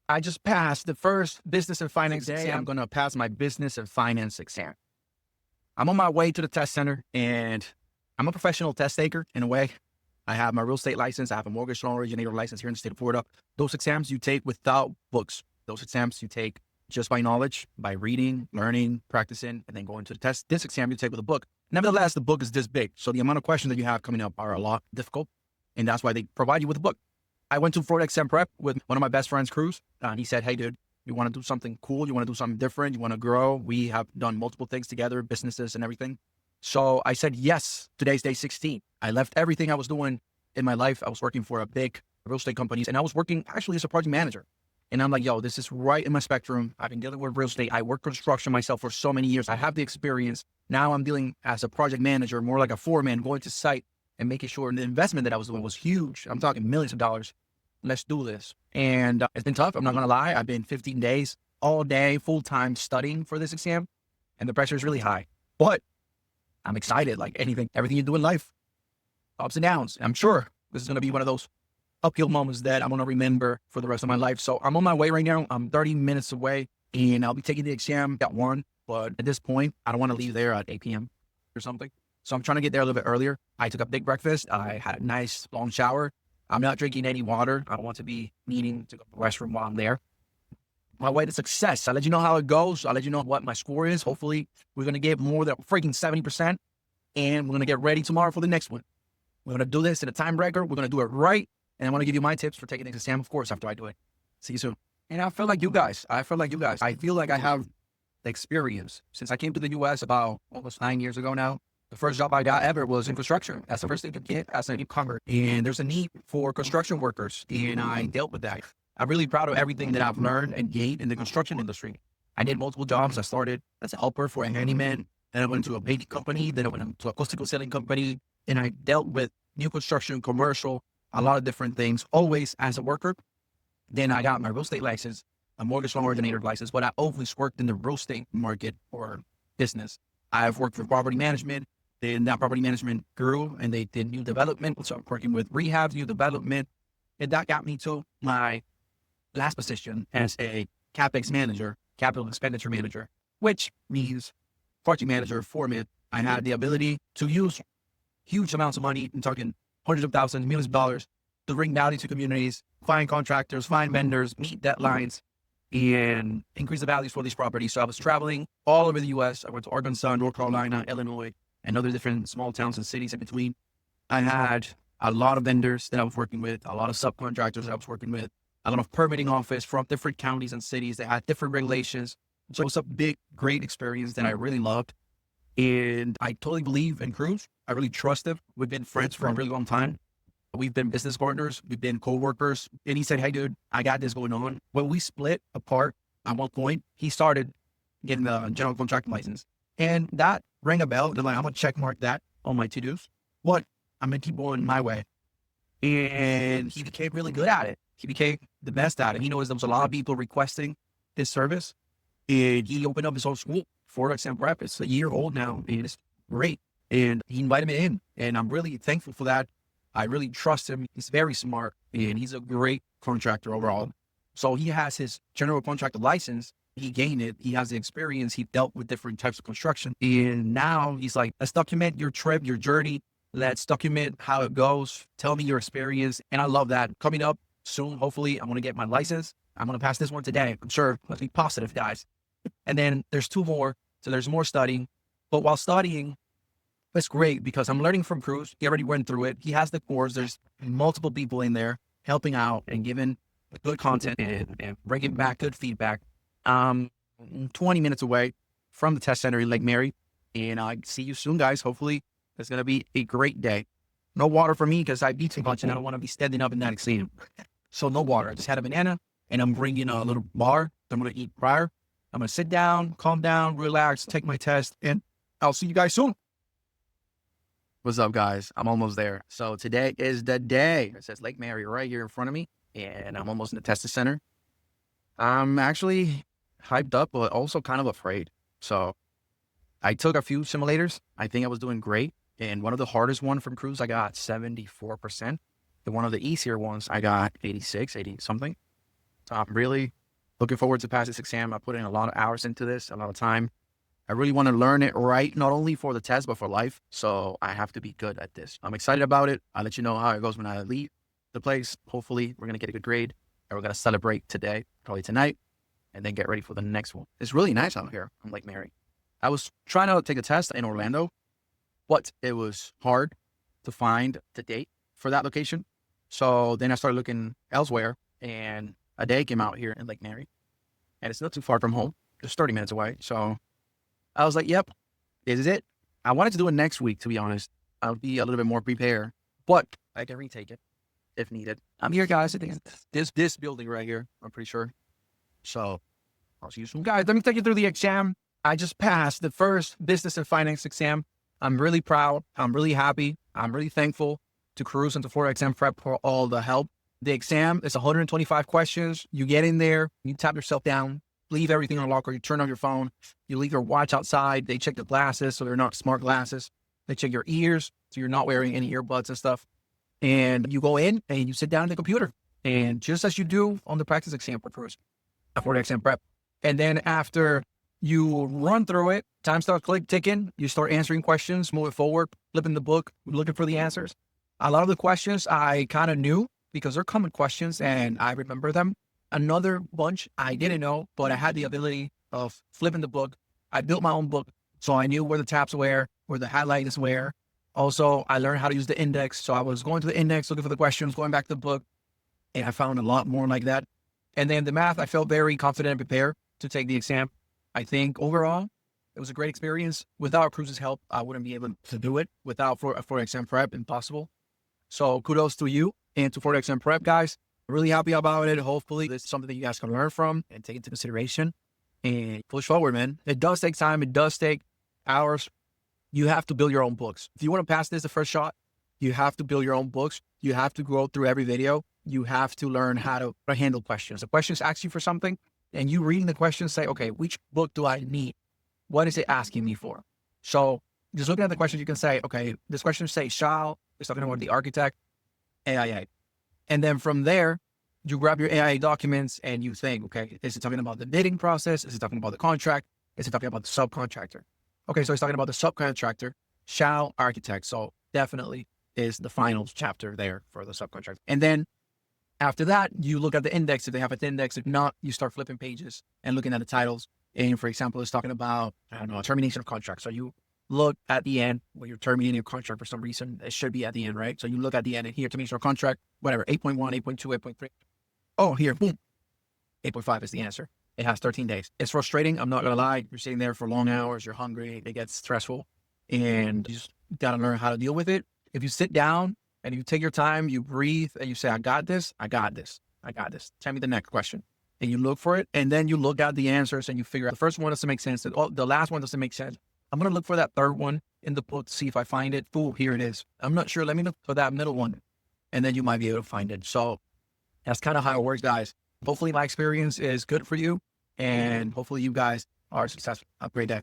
I just passed the first business and finance exam. I'm going to pass my business and finance exam. I'm on my way to the test center, and I'm a professional test taker in a way. I have my real estate license. I have a mortgage loan originator license here in the state of Florida. Those exams you take without books. Those exams you take just by knowledge, by reading, learning, practicing, and then going to the test. This exam you take with a book. Nevertheless, the book is this big. So the amount of questions that you have coming up are a lot difficult. And that's why they provide you with a book. I went to Florida Exam Prep with one of my best friends, Cruz. And he said, hey, dude, you want to do something cool? You want to do something different? You want to grow? We have done multiple things together, businesses and everything. So I said, yes, today's day 16. I left everything I was doing in my life. I was working for a big real estate company, and I was working actually as a project manager. And I'm like, yo, this is right in my spectrum. I've been dealing with real estate. I worked construction myself for so many years. I have the experience. Now I'm dealing as a project manager, more like a foreman, going to site and making sure the investment that I was doing was huge. I'm talking millions of dollars. Let's do this. And it's been tough. I'm not going to lie. I've been 15 days all day, full time studying for this exam. And the pressure is really high. But I'm excited, like everything you do in life, ups and downs. I'm sure this is going to be one of those uphill moments that I'm going to remember for the rest of my life. So I'm on my way right now. I'm 30 minutes away, and I'll be taking the exam at 1. But at this point, I don't want to leave there at 8 p.m. or something. So I'm trying to get there a little bit earlier. I took a big breakfast. I had a nice long shower. I'm not drinking any water. I don't want to be needing to go to the restroom while I'm there. My way to success. I'll let you know how it goes. I'll let you know what my score is. Hopefully, we're going to get more than freaking 70%. And we're going to get ready tomorrow for the next one. We're going to do this in a time record. We're going to do it right. And I want to give you my tips for taking the exam, of course, after I do it. See you soon. And I feel like you guys. I feel like I have the experience. Since I came to the U.S. about almost 9 years ago now, the first job I got ever was in construction. That's the first thing to get as a newcomer. And there's a need for construction workers. And I dealt with that. I'm really proud of everything that I've learned and gained in the construction industry. I did multiple jobs. I started as a helper for a handyman. Then I went to a painting company. Then I went to a acoustical selling company. And I dealt with new construction, commercial, a lot of different things, always as a worker. Then I got my real estate license, a mortgage loan originator license, but I always worked in the real estate market or business. I've worked for property management. Then that property management grew and they did new development. So I'm working with rehab, new development. And that got me to my last position as a CapEx manager, capital expenditure manager, which means project manager, foreman. I had the ability to use huge amounts of money. I'm talking hundreds of thousands, millions of dollars to bring value to communities, find contractors, find vendors, meet deadlines, and increase the values for these properties. So I was traveling all over the U.S. I went to Arkansas, North Carolina, Illinois, and other different small towns and cities in between. I had a lot of vendors that I was working with, a lot of subcontractors that I was working with, a lot of permitting office from different counties and cities that had different regulations. So it was a big, great experience that I really loved. And I totally believe in Cruz. I really trust him. We've been friends for a really long time. We've been business partners. We've been co-workers. And he said, hey, dude, I got this going on. When we split apart at one point, he started getting the general contractor license. And that rang a bell. They're like, I'm going to check mark that on my to-dos. But I'm going to keep going my way. And he became really good at it. He became the best at it. He knows there was a lot of people requesting this service. And he opened up his own school, Florida Exam Prep. It's a year old now, and it's great. And he invited me in, and I'm really thankful for that. I really trust him. He's very smart, and he's a great contractor overall. So he has his general contractor license. He gained it. He has the experience. He dealt with different types of construction. And now he's like, let's document your trip, your journey. Let's document how it goes. Tell me your experience. And I love that. Coming up soon, hopefully, I'm going to get my license. I'm going to pass this one today. I'm sure. Let's be positive, guys. And then there's 2 more. So there's more studying. But while studying, it's great because I'm learning from Cruz. He already went through it. He has the course. There's multiple people in there helping out and giving good content and bringing back good feedback. 20 minutes away from the test center in Lake Mary. And I see you soon, guys. Hopefully, it's going to be a great day. No water for me because I beat too much and I don't want to be standing up in that exam. So no water. I just had a banana and I'm bringing a little bar that I'm going to eat prior. I'm going to sit down, calm down, relax, take my test, and I'll see you guys soon. What's up, guys? I'm almost there. So today is the day. It says Lake Mary right here in front of me, and I'm almost in the testing center. I'm actually hyped up, but also kind of afraid. So I took a few simulators. I think I was doing great. And one of the hardest one from Cruz, I got 74%. The one of the easier ones, I got 86, 80 something. So I'm really looking forward to pass this exam. I put in a lot of hours into this, a lot of time. I really want to learn it right, not only for the test, but for life. So I have to be good at this. I'm excited about it. I'll let you know how it goes when I leave the place. Hopefully we're going to get a good grade, and we're going to celebrate today, probably tonight, and then get ready for the next one. It's really nice out here on Lake Mary. I was trying to take a test in Orlando, but it was hard to find the date for that location. So then I started looking elsewhere, and a day came out here in Lake Mary, and it's not too far from home, just 30 minutes away. So I was like, yep, this is it. I wanted to do it next week, to be honest. I'll be a little bit more prepared, but I can retake it if needed. I'm here, guys. I think this building right here, I'm pretty sure. So I'll see you soon. Guys, let me take you through the exam. I just passed the first business and finance exam. I'm really proud. I'm really happy. I'm really thankful to Cruz and to Florida Exam Prep for all the help. The exam is 125 questions. You get in there, you tap yourself down, leave everything in the locker, you turn on your phone, you leave your watch outside. They check the glasses, so they're not smart glasses. They check your ears, so you're not wearing any earbuds and stuff. And you go in and you sit down at the computer. And just as you do on the practice exam for Cruz, for the exam prep. And then after you run through it, time starts ticking, you start answering questions, moving forward, flipping the book, looking for the answers. A lot of the questions I kind of knew because they're common questions and I remember them. Another bunch I didn't know, but I had the ability of flipping the book. I built my own book, so I knew where the tabs were, where the highlights were. Also, I learned how to use the index. So I was going to the index, looking for the questions, going back to the book, and I found a lot more like that. And then the math, I felt very confident and prepared to take the exam. I think overall, it was a great experience. Without Cruz's help, I wouldn't be able to do it. Without for exam prep, impossible. So kudos to you and to Florida Exam Prep, guys. Really happy about it. Hopefully this is something that you guys can learn from and take into consideration and push forward, man. It does take time. It does take hours. You have to build your own books. If you want to pass this the first shot, you have to build your own books. You have to go through every video. You have to learn how to handle questions. The questions ask you for something and you reading the questions say, okay, which book do I need? What is it asking me for? So just looking at the questions, you can say, okay, this question say shall, it's talking about the architect, AIA. And then from there, you grab your AIA documents and you think, okay, is it talking about the bidding process? Is it talking about the contract? Is it talking about the subcontractor? Okay, so it's talking about the subcontractor, shall architect. So definitely is the final chapter there for the subcontractor. And then after that, you look at the index. If they have an index, if not, you start flipping pages and looking at the titles. And for example, it's talking about, I don't know, termination of contract. So you look at the end when you're terminating your contract for some reason. It should be at the end, right? So you look at the end and here, termination of contract, whatever, 8.1, 8.2, 8.3. Oh, here, boom. 8.5 is the answer. It has 13 days. It's frustrating. I'm not going to lie. You're sitting there for long hours. You're hungry. It gets stressful. And you just got to learn how to deal with it. If you sit down and you take your time, you breathe and you say, I got this. I got this. I got this. Tell me the next question. And you look for it. And then you look at the answers and you figure out the first one doesn't make sense. The last one doesn't make sense. I'm going to look for that third one in the book to see if I find it. Ooh, here it is. I'm not sure. Let me look for that middle one. And then you might be able to find it. So that's kind of how it works, guys. Hopefully my experience is good for you. And hopefully you guys are successful. Have a great day.